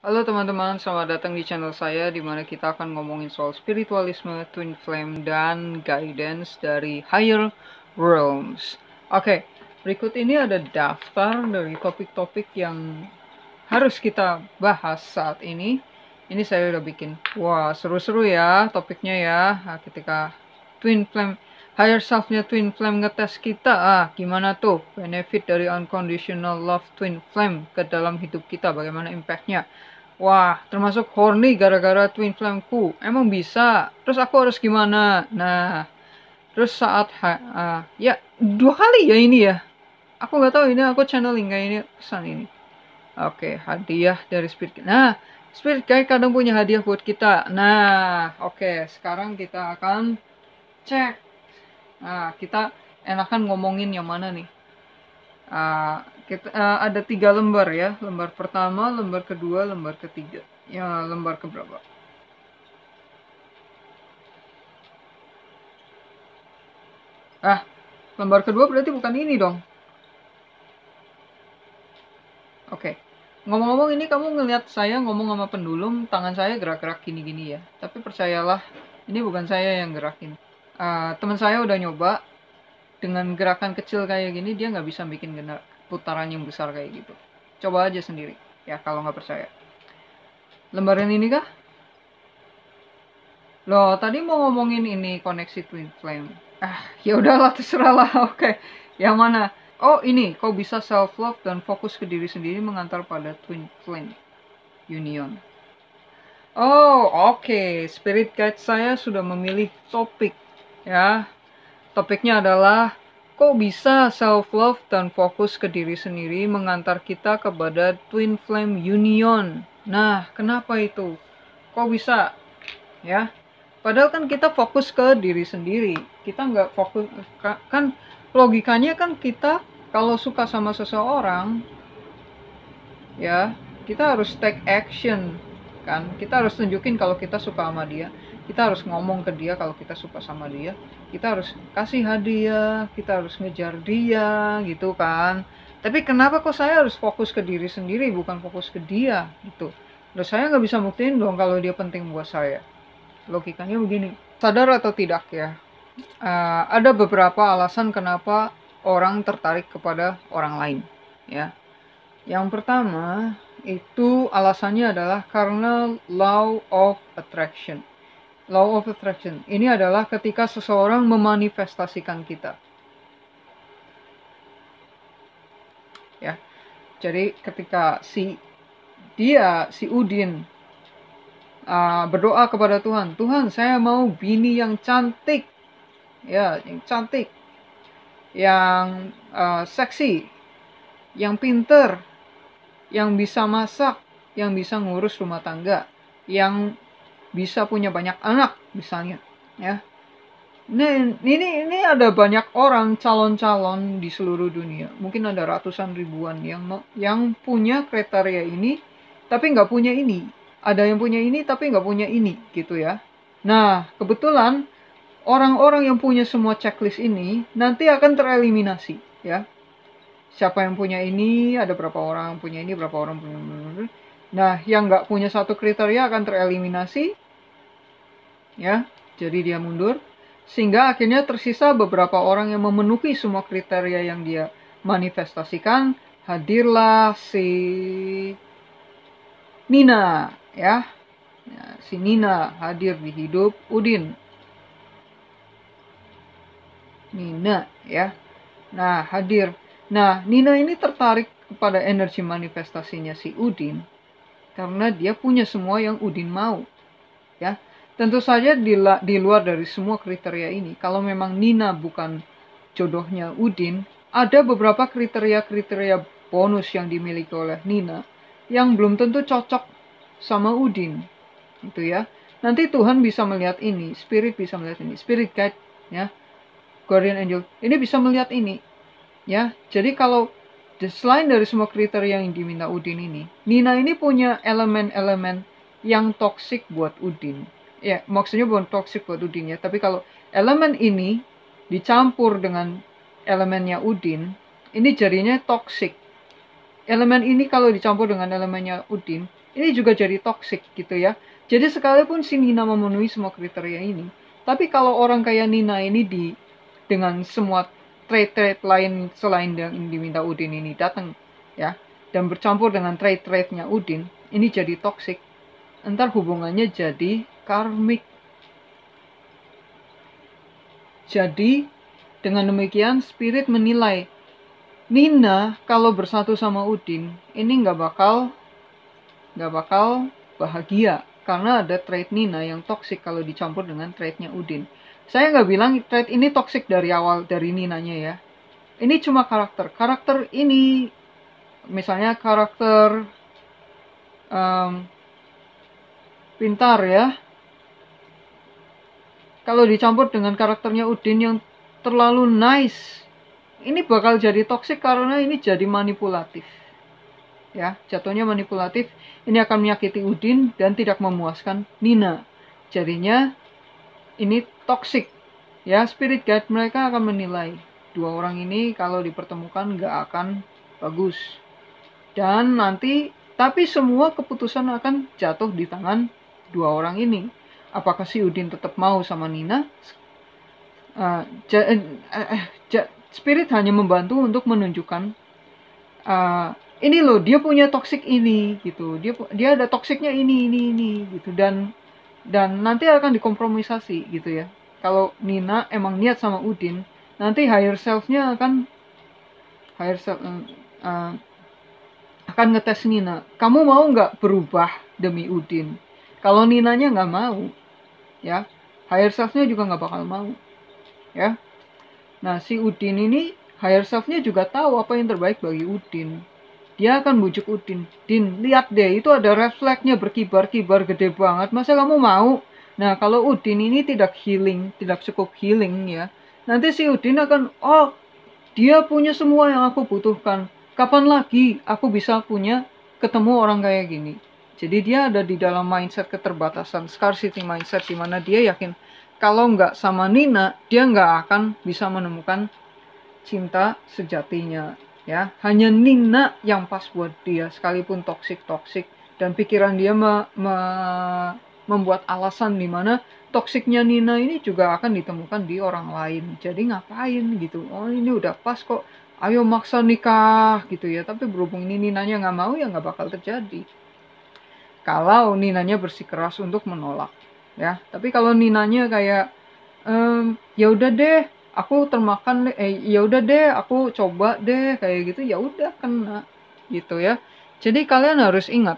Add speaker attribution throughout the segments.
Speaker 1: Halo teman-teman, selamat datang di channel saya di mana kita akan ngomongin soal spiritualisme, twin flame, dan guidance dari higher realms. Oke, berikut ini ada daftar dari topik-topik yang harus kita bahas saat ini. Ini saya udah bikin. Wah, seru-seru ya topiknya ya. Nah, ketika twin flame, higher self-nya twin flame ngetes kita, gimana tuh benefit dari unconditional love twin flame ke dalam hidup kita, bagaimana impactnya. Wah, termasuk horny gara-gara twin flameku. Emang bisa? Terus aku harus gimana? Nah, terus saat ya 2 kali ya ini ya. Aku nggak tahu ini aku channeling kayak ini pesan ini. Oke, hadiah dari spirit. Nah, spirit guide kadang punya hadiah buat kita. Nah, oke, sekarang kita akan cek. Nah, kita enakan ngomongin yang mana nih? Ada 3 lembar ya. Lembar pertama, lembar kedua, lembar ketiga. Ya, lembar keberapa? Lembar kedua berarti bukan ini dong. Oke. Ngomong-ngomong, ini kamu ngelihat saya ngomong sama pendulum, tangan saya gerak-gerak gini-gini ya. Tapi percayalah, ini bukan saya yang gerakin. Teman saya udah nyoba, dengan gerakan kecil kayak gini, dia nggak bisa bikin putaran yang besar kayak gitu. Coba aja sendiri, ya kalau nggak percaya. Lembaran ini kah? Loh, tadi mau ngomongin ini, koneksi twin flame. Ya udahlah, terserah lah. Oke, yang mana? Oh, ini, kau bisa self love dan fokus ke diri sendiri mengantar pada twin flame union. Oh, oke. Spirit guide saya sudah memilih topik, ya. Topiknya adalah kok bisa self love dan fokus ke diri sendiri mengantar kita kepada twin flame union. Nah, kenapa itu? Kok bisa? Ya. Padahal kan kita fokus ke diri sendiri. Kita nggak fokus, kan logikanya kan kita kalau suka sama seseorang, ya kita harus take action, kan? Kita harus tunjukin kalau kita suka sama dia. Kita harus ngomong ke dia kalau kita suka sama dia. Kita harus kasih hadiah, kita harus ngejar dia, gitu kan? Tapi kenapa kok saya harus fokus ke diri sendiri, bukan fokus ke dia, gitu? Terus saya nggak bisa buktiin dong kalau dia penting buat saya. Logikanya begini, sadar atau tidak ya, ada beberapa alasan kenapa orang tertarik kepada orang lain ya. Yang pertama itu alasannya adalah karena law of attraction. Law of attraction ini adalah ketika seseorang memanifestasikan kita ya. Jadi ketika si Udin berdoa kepada Tuhan, Tuhan saya mau bini yang cantik, ya, yang cantik, yang seksi, yang pinter, yang bisa masak, yang bisa ngurus rumah tangga, yang bisa punya banyak anak misalnya, ya. Nah, ini ada banyak orang calon-calon di seluruh dunia, mungkin ada ratusan ribuan yang punya kriteria ini, tapi nggak punya ini. Ada yang punya ini tapi nggak punya ini, gitu ya. Nah, kebetulan orang-orang yang punya semua checklist ini nanti akan tereliminasi, ya. Siapa yang punya ini, ada berapa orang punya ini, berapa orang punya. Nah, yang nggak punya satu kriteria akan tereliminasi, ya. Jadi dia mundur, sehingga akhirnya tersisa beberapa orang yang memenuhi semua kriteria yang dia manifestasikan. Hadirlah si Nina, ya. Si Nina hadir di hidup Udin. Nina, ya. Nah, hadir. Nah, Nina ini tertarik kepada energi manifestasinya si Udin karena dia punya semua yang Udin mau, ya. Tentu saja di luar dari semua kriteria ini, kalau memang Nina bukan jodohnya Udin, ada beberapa kriteria-kriteria bonus yang dimiliki oleh Nina yang belum tentu cocok sama Udin, gitu ya. Nanti Tuhan bisa melihat ini, spirit bisa melihat ini, spirit guide, ya, guardian angel ini bisa melihat ini, ya. Jadi kalau selain dari semua kriteria yang diminta Udin ini, Nina ini punya elemen-elemen yang toksik buat Udin. Ya, maksudnya bukan toksik buat Udin ya, tapi kalau elemen ini dicampur dengan elemennya Udin, ini jadinya toksik. Elemen ini kalau dicampur dengan elemennya Udin, ini juga jadi toxic gitu ya. Jadi sekalipun si Nina memenuhi semua kriteria ini, tapi kalau orang kayak Nina ini dengan semua trait-trait lain selain yang diminta Udin ini datang ya, dan bercampur dengan trait-traitnya Udin, ini jadi toxic. Entar hubungannya jadi karmik. Jadi dengan demikian spirit menilai Nina kalau bersatu sama Udin ini nggak bakal bahagia karena ada trait Nina yang toksik kalau dicampur dengan traitnya Udin. Saya nggak bilang trait ini toksik dari awal dari Ninanya ya. Ini cuma karakter ini, misalnya karakter pintar ya, kalau dicampur dengan karakternya Udin yang terlalu nice, ini bakal jadi toksik karena ini jadi manipulatif. Ya, jatuhnya manipulatif, ini akan menyakiti Udin dan tidak memuaskan Nina. Jadinya ini toksik. Ya, spirit guide mereka akan menilai dua orang ini kalau dipertemukan gak akan bagus. Dan nanti, tapi semua keputusan akan jatuh di tangan dua orang ini. Apakah si Udin tetap mau sama Nina? Spirit hanya membantu untuk menunjukkan ini loh, dia punya toxic ini gitu. Dia ada toxicnya ini gitu, dan nanti akan dikompromisasi gitu ya. Kalau Nina emang niat sama Udin, nanti higher self-nya akan ngetes Nina. Kamu mau nggak berubah demi Udin? Kalau Ninanya nggak mau, ya, higher self-nya juga nggak bakal mau, ya. Nah, si Udin ini higher self-nya juga tahu apa yang terbaik bagi Udin. Dia akan bujuk Udin. Din, lihat deh, itu ada red flag-nya berkibar-kibar gede banget. Masa kamu mau? Nah, kalau Udin ini tidak cukup healing ya. Nanti si Udin akan, oh, dia punya semua yang aku butuhkan. Kapan lagi aku bisa ketemu orang kayak gini? Jadi dia ada di dalam mindset keterbatasan, scarcity mindset, di mana dia yakin kalau nggak sama Nina, dia nggak akan bisa menemukan cinta sejatinya. Ya, hanya Nina yang pas buat dia, sekalipun toksik, dan pikiran dia membuat alasan di mana toksiknya Nina ini juga akan ditemukan di orang lain. Jadi ngapain gitu? Oh, ini udah pas kok, ayo maksa nikah gitu ya. Tapi berhubung ini Ninanya nggak mau, ya nggak bakal terjadi. Kalau Ninanya bersikeras untuk menolak, ya. Tapi kalau Ninanya kayak ya udah deh, aku termakan, ya udah deh, aku coba deh kayak gitu, ya udah kena gitu ya. Jadi kalian harus ingat,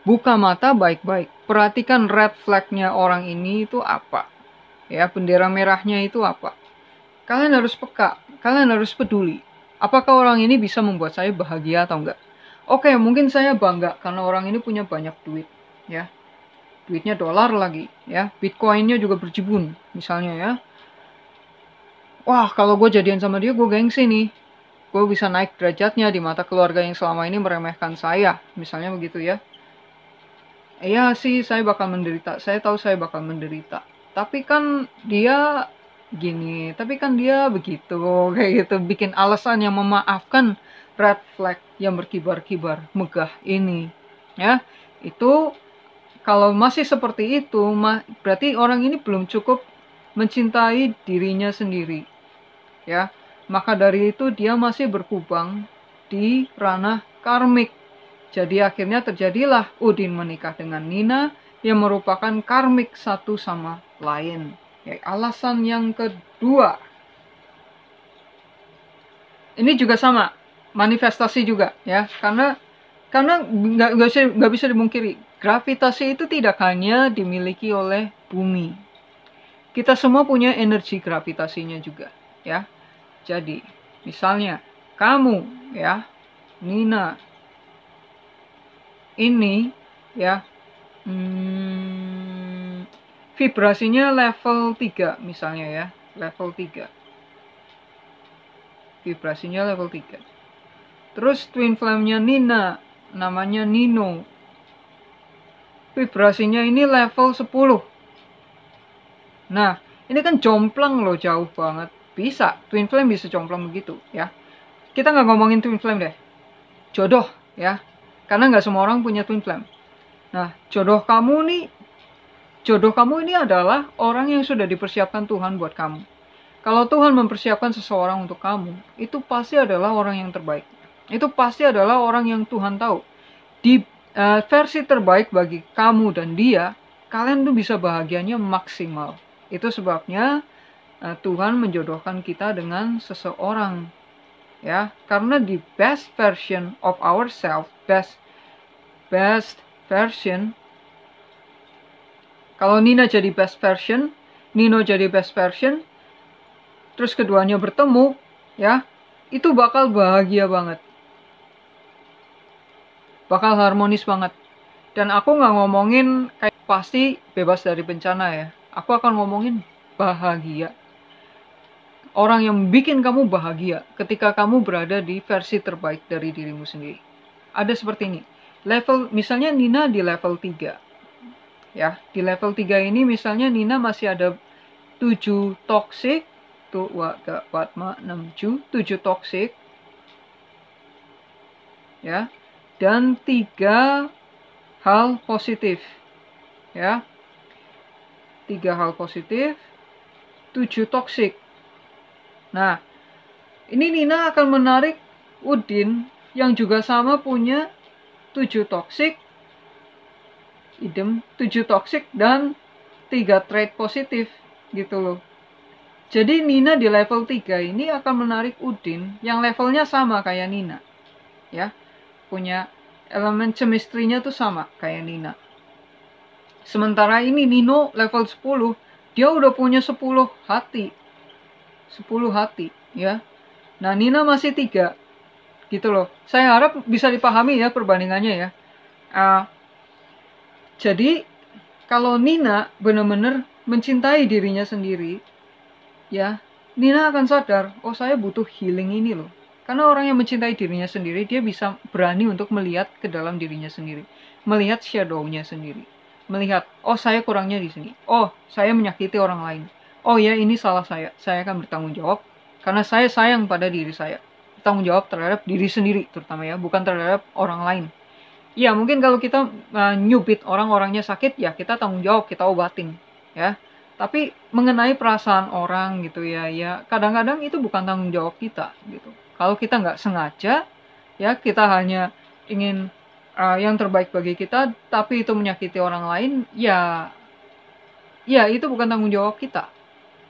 Speaker 1: buka mata baik-baik, perhatikan red flag-nya orang ini itu apa, ya, bendera merahnya itu apa. Kalian harus peka, kalian harus peduli. Apakah orang ini bisa membuat saya bahagia atau enggak? Oke, mungkin saya bangga karena orang ini punya banyak duit, ya. Duitnya dolar lagi, ya. Bitcoinnya juga berjibun, misalnya ya. Wah, kalau gue jadian sama dia, gue gengsi nih. Gue bisa naik derajatnya di mata keluarga yang selama ini meremehkan saya, misalnya begitu ya. Iya sih, saya bakal menderita. Saya tahu saya bakal menderita. Tapi kan dia gini, tapi kan dia begitu, kayak gitu. Bikin alasan yang memaafkan red flag yang berkibar-kibar, megah ini. Ya, itu kalau masih seperti itu, berarti orang ini belum cukup mencintai dirinya sendiri. Ya, maka dari itu dia masih berkubang di ranah karmik. Jadi akhirnya terjadilah Udin menikah dengan Nina yang merupakan karmik satu sama lain. Ya, alasan yang kedua, ini juga sama, manifestasi juga ya, karena nggak bisa dimungkiri, gravitasi itu tidak hanya dimiliki oleh bumi. Kita semua punya energi gravitasinya juga, ya. Jadi, misalnya kamu, ya, Nina, ini, ya, vibrasinya level 3 misalnya ya, level 3. Vibrasinya level 3. Terus twin flame-nya Nina, namanya Nino. Vibrasinya ini level 10. Nah, ini kan jomplang loh, jauh banget. Bisa, twin flame bisa jomplang begitu ya. Kita nggak ngomongin twin flame deh. Jodoh ya. Karena nggak semua orang punya twin flame. Nah, jodoh kamu ini adalah orang yang sudah dipersiapkan Tuhan buat kamu. Kalau Tuhan mempersiapkan seseorang untuk kamu, itu pasti adalah orang yang terbaik. Itu pasti adalah orang yang Tuhan tahu. Di versi terbaik bagi kamu dan dia, kalian tuh bisa bahagianya maksimal. Itu sebabnya Tuhan menjodohkan kita dengan seseorang, ya. Karena the best version of ourselves, best version. Kalau Nina jadi best version, Nino jadi best version, terus keduanya bertemu, ya, itu bakal bahagia banget. Bakal harmonis banget. Dan aku nggak ngomongin kayak pasti bebas dari bencana ya. Aku akan ngomongin bahagia. Orang yang bikin kamu bahagia ketika kamu berada di versi terbaik dari dirimu sendiri. Ada seperti ini. Misalnya Nina di level 3. Ya, di level 3 ini misalnya Nina masih ada 7 toxic. Tuh, 4, 6, 7 toxic. Ya. Dan 3 hal positif. Ya. 3 hal positif, 7 toxic. Nah, ini Nina akan menarik Udin yang juga sama punya 7 toxic, 7 toxic dan 3 trait positif gitu loh. Jadi Nina di level 3 ini akan menarik Udin yang levelnya sama kayak Nina. Ya, punya elemen chemistry-nya tuh sama kayak Nina. Sementara ini Nino level 10, dia udah punya 10 hati. 10 hati, ya. Nah, Nina masih 3. Gitu loh. Saya harap bisa dipahami ya perbandingannya ya. Jadi, kalau Nina benar-benar mencintai dirinya sendiri, ya, Nina akan sadar, oh saya butuh healing ini loh. Karena orang yang mencintai dirinya sendiri, dia bisa berani untuk melihat ke dalam dirinya sendiri. Melihat shadow-nya sendiri. Melihat, oh saya kurangnya di sini. Oh, saya menyakiti orang lain. Oh ya, ini salah saya akan bertanggung jawab karena saya sayang pada diri saya. Bertanggung jawab terhadap diri sendiri terutama ya, bukan terhadap orang lain. Ya, mungkin kalau kita nyubit orang-orangnya sakit, ya kita tanggung jawab, kita obatin, ya. Tapi mengenai perasaan orang gitu ya, kadang-kadang itu bukan tanggung jawab kita gitu. Kalau kita nggak sengaja, ya kita hanya ingin yang terbaik bagi kita, tapi itu menyakiti orang lain, ya itu bukan tanggung jawab kita.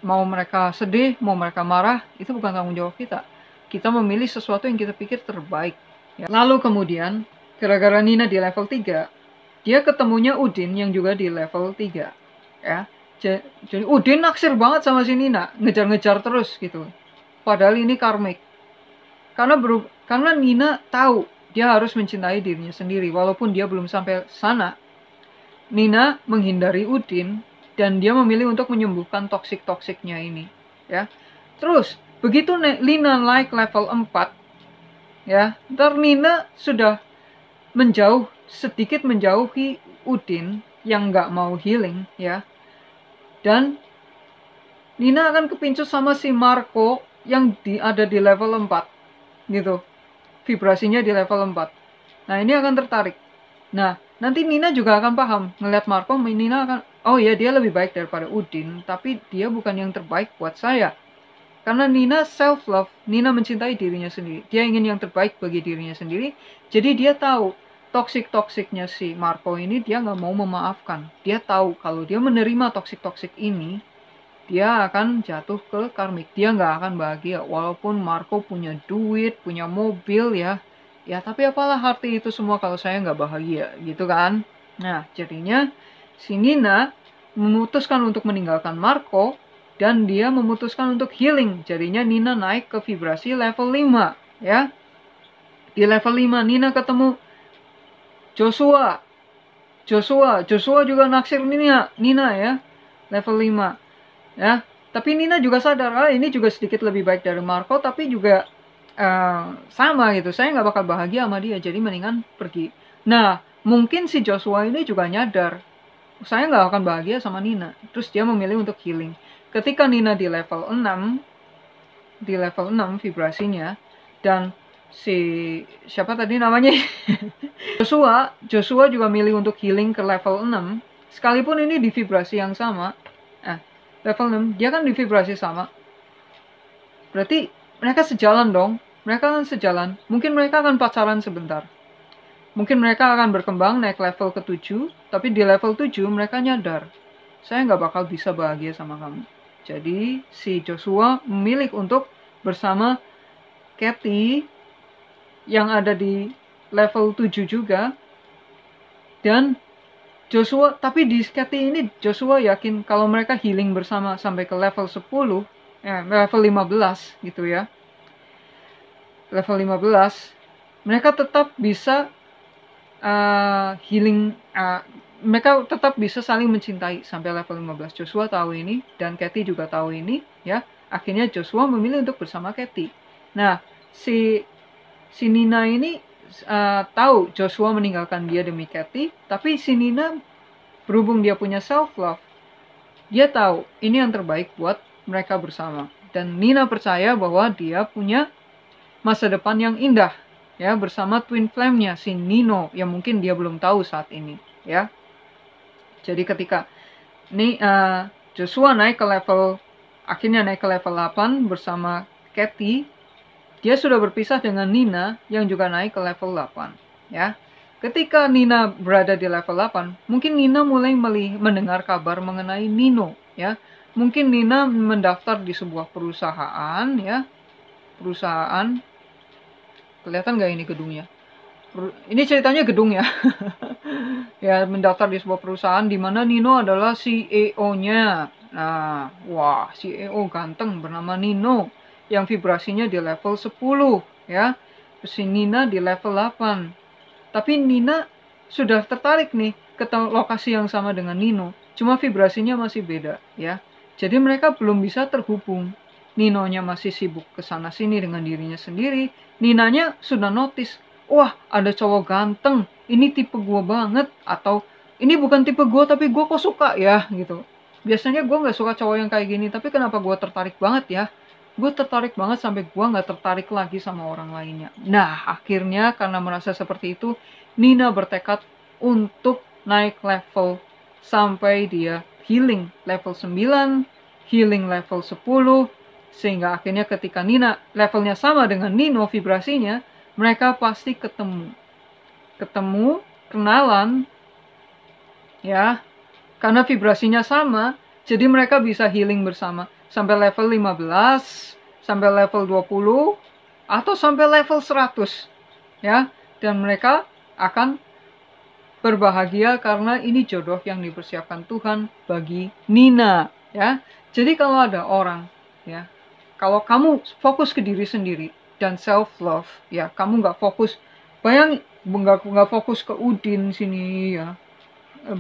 Speaker 1: Mau mereka sedih, mau mereka marah, itu bukan tanggung jawab kita. Kita memilih sesuatu yang kita pikir terbaik. Ya. Lalu kemudian, gara-gara Nina di level 3, dia ketemunya Udin yang juga di level 3. Ya. Jadi Udin naksir banget sama si Nina, ngejar-ngejar terus gitu. Padahal ini karmik. Karena Nina tahu dia harus mencintai dirinya sendiri, walaupun dia belum sampai sana. Nina menghindari Udin, dan dia memilih untuk menyembuhkan toksik-toksiknya ini, ya. Terus, begitu Nina naik level 4, ya, ntar Nina sudah sedikit menjauhi Udin yang nggak mau healing, ya. Dan Nina akan kepincut sama si Marco yang ada di level 4, gitu. Vibrasinya di level 4. Nah, ini akan tertarik. Nah, nanti Nina juga akan paham. Ngeliat Marco, Nina akan, oh ya dia lebih baik daripada Udin, tapi dia bukan yang terbaik buat saya. Karena Nina self-love, Nina mencintai dirinya sendiri. Dia ingin yang terbaik bagi dirinya sendiri. Jadi dia tahu, toksik-toksiknya si Marco ini dia nggak mau memaafkan. Dia tahu kalau dia menerima toksik-toksik ini, dia akan jatuh ke karmik. Dia nggak akan bahagia. Walaupun Marco punya duit, punya mobil ya. Ya tapi apalah arti itu semua kalau saya nggak bahagia gitu kan. Nah jadinya si Nina memutuskan untuk meninggalkan Marco dan dia memutuskan untuk healing. Jadinya Nina naik ke vibrasi level 5 ya. Di level 5 Nina ketemu Joshua juga naksir Nina ya. Level 5 ya. Tapi Nina juga sadar ini juga sedikit lebih baik dari Marco, tapi juga sama gitu, saya nggak bakal bahagia sama dia, jadi mendingan pergi. Nah, mungkin si Joshua ini juga nyadar, saya nggak akan bahagia sama Nina, terus dia memilih untuk healing. Ketika Nina di level 6 vibrasinya, dan si siapa tadi namanya? Joshua juga milih untuk healing ke level 6. Sekalipun ini di vibrasi yang sama. Level 6, dia kan di vibrasi sama. Berarti mereka sejalan dong. Mereka kan sejalan. Mungkin mereka akan pacaran sebentar. Mungkin mereka akan berkembang naik level ke-7. Tapi di level 7 mereka nyadar, saya nggak bakal bisa bahagia sama kamu. Jadi si Joshua memilih untuk bersama Kathy yang ada di level 7 juga. Dan Joshua, tapi di Kathy ini Joshua yakin kalau mereka healing bersama sampai ke level 10, level 15 gitu ya. Level 15, mereka tetap bisa healing, mereka tetap bisa saling mencintai sampai level 15. Joshua tahu ini dan Kathy juga tahu ini ya. Akhirnya Joshua memilih untuk bersama Kathy. Nah, si Nina ini tahu Joshua meninggalkan dia demi Kathy, tapi si Nina berhubung dia punya self love, dia tahu ini yang terbaik buat mereka bersama. Dan Nina percaya bahwa dia punya masa depan yang indah ya bersama twin flame-nya si Nino yang mungkin dia belum tahu saat ini ya. Jadi ketika Joshua akhirnya naik ke level 8 bersama Kathy, dia sudah berpisah dengan Nina yang juga naik ke level 8 ya. Ketika Nina berada di level 8, mungkin Nina mulai mendengar kabar mengenai Nino ya. Mungkin Nina mendaftar di sebuah perusahaan ya. Perusahaan, kelihatan nggak ini gedungnya? Ini ceritanya gedung ya. Ya, mendaftar di sebuah perusahaan di mana Nino adalah CEO-nya. Nah, wah, CEO ganteng bernama Nino yang vibrasinya di level 10 ya. Si Nina di level 8. Tapi Nina sudah tertarik nih ke lokasi yang sama dengan Nino, cuma vibrasinya masih beda ya. Jadi mereka belum bisa terhubung. Ninonya masih sibuk ke sana sini dengan dirinya sendiri. Ninanya sudah notice, wah ada cowok ganteng, ini tipe gue banget, atau ini bukan tipe gue tapi gue kok suka ya gitu. Biasanya gue nggak suka cowok yang kayak gini, tapi kenapa gue tertarik banget ya? Gue tertarik banget sampai gue nggak tertarik lagi sama orang lainnya. Nah akhirnya karena merasa seperti itu, Nina bertekad untuk naik level sampai dia healing level 9, healing level 10, sehingga akhirnya ketika Nina levelnya sama dengan Nino vibrasinya, mereka pasti ketemu, kenalan, ya, karena vibrasinya sama, jadi mereka bisa healing bersama, sampai level 15, sampai level 20, atau sampai level 100, ya, dan mereka akan berbahagia karena ini jodoh yang dipersiapkan Tuhan bagi Nina, ya. Jadi kalau ada orang, ya, kalau kamu fokus ke diri sendiri dan self love, ya, kamu nggak fokus, nggak fokus ke Udin sini, ya,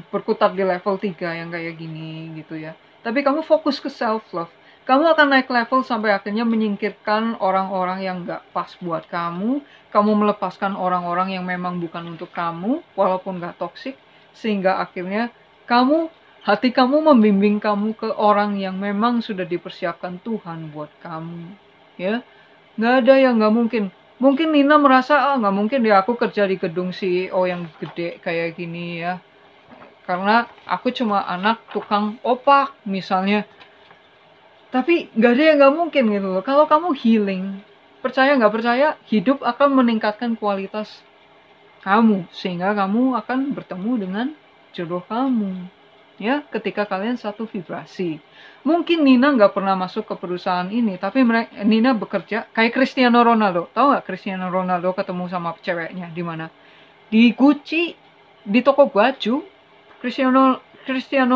Speaker 1: berkutat di level 3 yang kayak gini gitu ya. Tapi kamu fokus ke self love, kamu akan naik level sampai akhirnya menyingkirkan orang-orang yang nggak pas buat kamu melepaskan orang-orang yang memang bukan untuk kamu, walaupun nggak toksik, sehingga akhirnya hati kamu membimbing kamu ke orang yang memang sudah dipersiapkan Tuhan buat kamu, ya. Nggak ada yang nggak mungkin. Mungkin Nina merasa, nggak mungkin deh aku kerja di gedung CEO yang gede kayak gini ya. Karena aku cuma anak tukang opak misalnya. Tapi nggak ada yang nggak mungkin gitu loh. Kalau kamu healing, percaya nggak percaya, hidup akan meningkatkan kualitas kamu. Sehingga kamu akan bertemu dengan jodoh kamu. Ya, ketika kalian satu vibrasi. Mungkin Nina nggak pernah masuk ke perusahaan ini, tapi Nina bekerja kayak Cristiano Ronaldo. Tahu nggak Cristiano Ronaldo ketemu sama ceweknya di mana? Di Gucci, di toko baju. Cristiano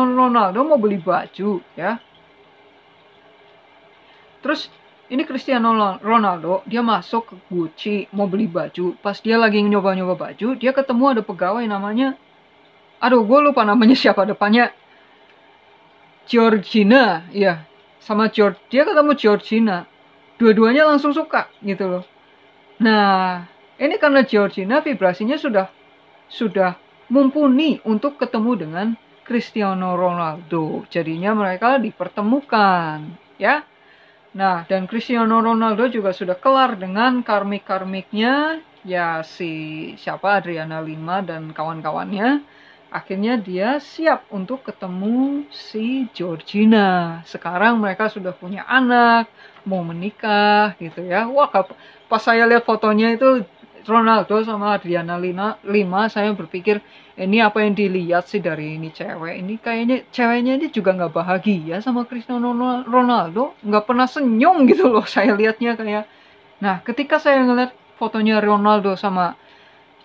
Speaker 1: Ronaldo mau beli baju, ya. Terus ini Cristiano Ronaldo, dia masuk ke Gucci mau beli baju. Pas dia lagi nyoba-nyoba baju, dia ketemu ada pegawai namanya, aduh gue lupa namanya siapa depannya, Georgina, iya, sama George. Dia ketemu Georgina, dua-duanya langsung suka gitu loh. Nah, ini karena Georgina vibrasinya sudah mumpuni untuk ketemu dengan Cristiano Ronaldo. Jadinya mereka dipertemukan, ya. Nah, dan Cristiano Ronaldo juga sudah kelar dengan karmik-karmiknya, ya si siapa Adriana Lima dan kawan-kawannya. Akhirnya dia siap untuk ketemu si Georgina. Sekarang mereka sudah punya anak, mau menikah gitu ya. Wah, pas saya lihat fotonya itu Ronaldo sama Adriana Lima, saya berpikir ini apa yang dilihat sih dari ini cewek. Ini kayaknya ceweknya ini juga nggak bahagia sama Cristiano Ronaldo, nggak pernah senyum gitu loh. Saya lihatnya kayak, nah ketika saya ngeliat fotonya Ronaldo sama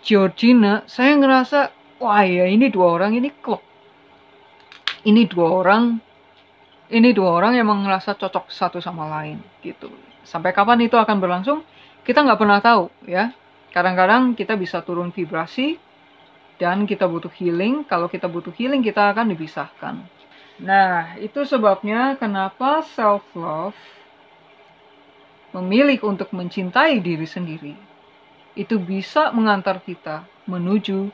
Speaker 1: Georgina, saya ngerasa wah ya ini dua orang ini klop. Ini dua orang emang ngerasa cocok satu sama lain gitu. Sampai kapan itu akan berlangsung, kita nggak pernah tahu ya. Kadang-kadang kita bisa turun vibrasi dan kita butuh healing. Kalau kita butuh healing, kita akan dipisahkan. Nah, itu sebabnya kenapa self-love, memilih untuk mencintai diri sendiri, itu bisa mengantar kita menuju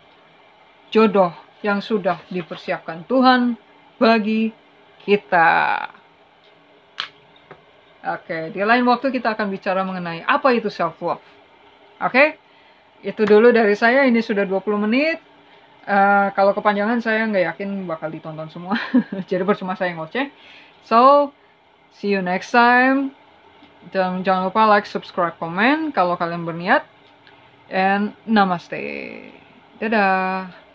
Speaker 1: jodoh yang sudah dipersiapkan Tuhan bagi kita. Oke, di lain waktu kita akan bicara mengenai apa itu self-love. Oke, itu dulu dari saya. Ini sudah 20 menit. Kalau kepanjangan saya nggak yakin bakal ditonton semua. Jadi percuma saya ngoceh. So, see you next time. Dan jangan lupa like, subscribe, komen kalau kalian berniat. And namaste. Dadah.